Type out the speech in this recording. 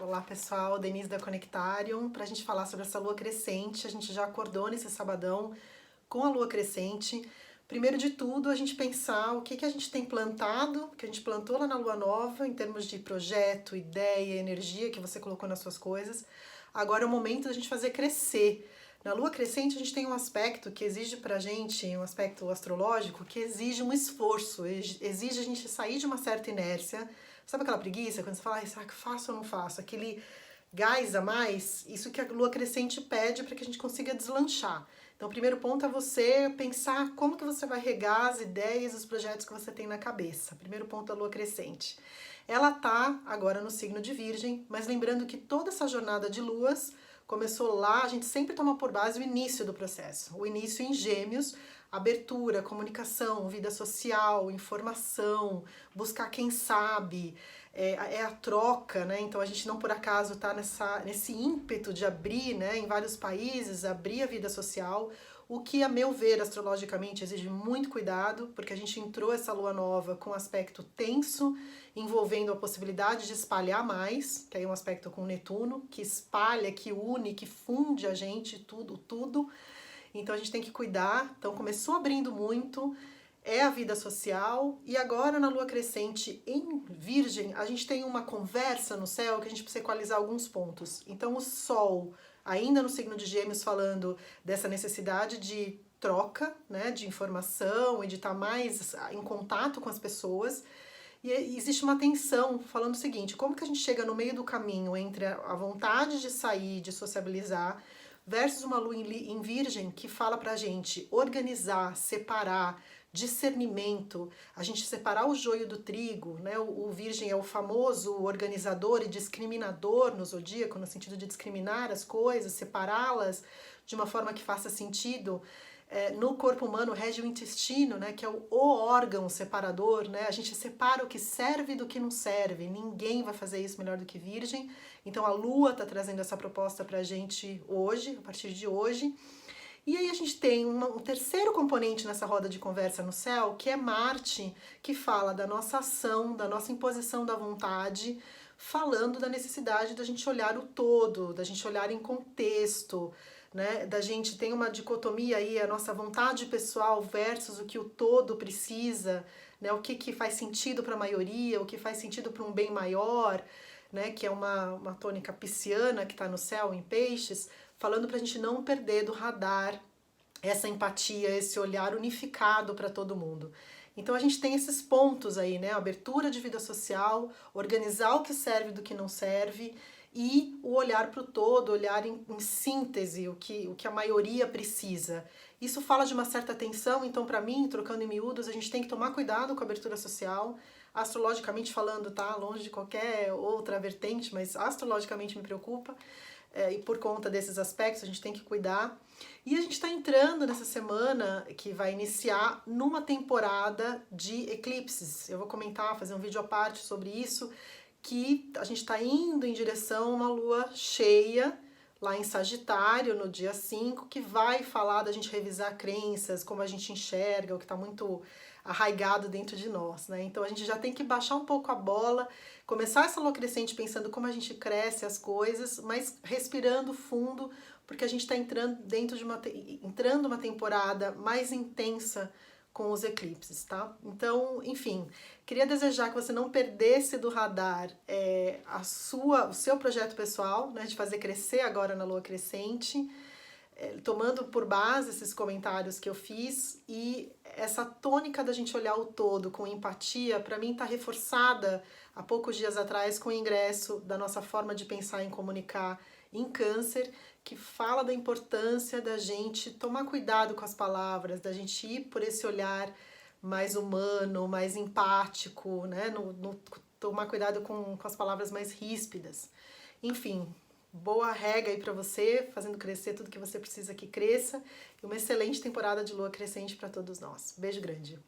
Olá pessoal, Denise da Conectarium, para a gente falar sobre essa lua crescente. A gente já acordou nesse sabadão com a lua crescente. Primeiro de tudo, a gente pensar o que a gente tem plantado, que a gente plantou lá na lua nova, em termos de projeto, ideia, energia que você colocou nas suas coisas. Agora é o momento da gente fazer crescer. Na lua crescente a gente tem um aspecto que exige pra gente, um aspecto astrológico, que exige um esforço, exige a gente sair de uma certa inércia. Sabe aquela preguiça, quando você fala, será que faço ou não faço? Aquele gás a mais, isso que a lua crescente pede para que a gente consiga deslanchar. Então o primeiro ponto é você pensar como que você vai regar as ideias, os projetos que você tem na cabeça. Primeiro ponto da lua crescente. Ela tá agora no signo de Virgem, mas lembrando que toda essa jornada de luas começou lá, a gente sempre toma por base o início do processo. O início em Gêmeos, abertura, comunicação, vida social, informação, buscar quem sabe, é a troca, né? Então a gente não por acaso está nesse ímpeto de abrir, né, em vários países, abrir a vida social, o que, a meu ver, astrologicamente, exige muito cuidado, porque a gente entrou essa lua nova com um aspecto tenso, envolvendo a possibilidade de espalhar mais, que aí é um aspecto com Netuno, que espalha, que une, que funde a gente, tudo. Então a gente tem que cuidar. Então começou abrindo muito, é a vida social, e agora na lua crescente em Virgem, a gente tem uma conversa no céu que a gente precisa equalizar alguns pontos. Então o Sol, ainda no signo de Gêmeos, falando dessa necessidade de troca, né, de informação e de estar mais em contato com as pessoas. E existe uma tensão falando o seguinte, como que a gente chega no meio do caminho entre a vontade de sair, de sociabilizar, versus uma lua em Virgem que fala pra gente organizar, separar, discernimento, a gente separar o joio do trigo, né? O Virgem é o famoso organizador e discriminador no zodíaco, no sentido de discriminar as coisas, separá-las de uma forma que faça sentido. No corpo humano rege o intestino, né, que é o órgão separador, né? A gente separa o que serve do que não serve. Ninguém vai fazer isso melhor do que Virgem. Então a Lua está trazendo essa proposta para a gente hoje, a partir de hoje. E aí a gente tem um terceiro componente nessa roda de conversa no céu, que é Marte, que fala da nossa ação, da nossa imposição da vontade, falando da necessidade da gente olhar o todo, da gente olhar em contexto, né? Da gente tem uma dicotomia aí, a nossa vontade pessoal versus o que o todo precisa, né? O que faz sentido para a maioria, o que faz sentido para um bem maior, né? Que é uma tônica pisciana que está no céu em Peixes, falando para a gente não perder do radar essa empatia, esse olhar unificado para todo mundo. Então a gente tem esses pontos aí, né? Abertura de vida social, organizar o que serve do que não serve e o olhar para o todo, olhar em síntese, o que a maioria precisa. Isso fala de uma certa tensão, então para mim, trocando em miúdos, a gente tem que tomar cuidado com a abertura social, astrologicamente falando, tá? Longe de qualquer outra vertente, mas astrologicamente me preocupa. E por conta desses aspectos a gente tem que cuidar. E a gente está entrando nessa semana que vai iniciar numa temporada de eclipses. Eu vou comentar, fazer um vídeo à parte sobre isso, que a gente está indo em direção a uma lua cheia lá em Sagitário, no dia 5, que vai falar da gente revisar crenças, como a gente enxerga, o que está muito arraigado dentro de nós, né? Então a gente já tem que baixar um pouco a bola, começar essa lua crescente pensando como a gente cresce as coisas, mas respirando fundo, porque a gente está entrando dentro de uma temporada mais intensa com os eclipses, tá? Então, enfim, queria desejar que você não perdesse do radar o seu projeto pessoal, né, de fazer crescer agora na lua crescente, tomando por base esses comentários que eu fiz, e essa tônica da gente olhar o todo com empatia, para mim está reforçada há poucos dias atrás com o ingresso da nossa forma de pensar e comunicar em Câncer, que fala da importância da gente tomar cuidado com as palavras, da gente ir por esse olhar mais humano, mais empático, né? Tomar cuidado com as palavras mais ríspidas. Enfim, boa rega aí para você, fazendo crescer tudo que você precisa que cresça, e uma excelente temporada de lua crescente para todos nós. Beijo grande!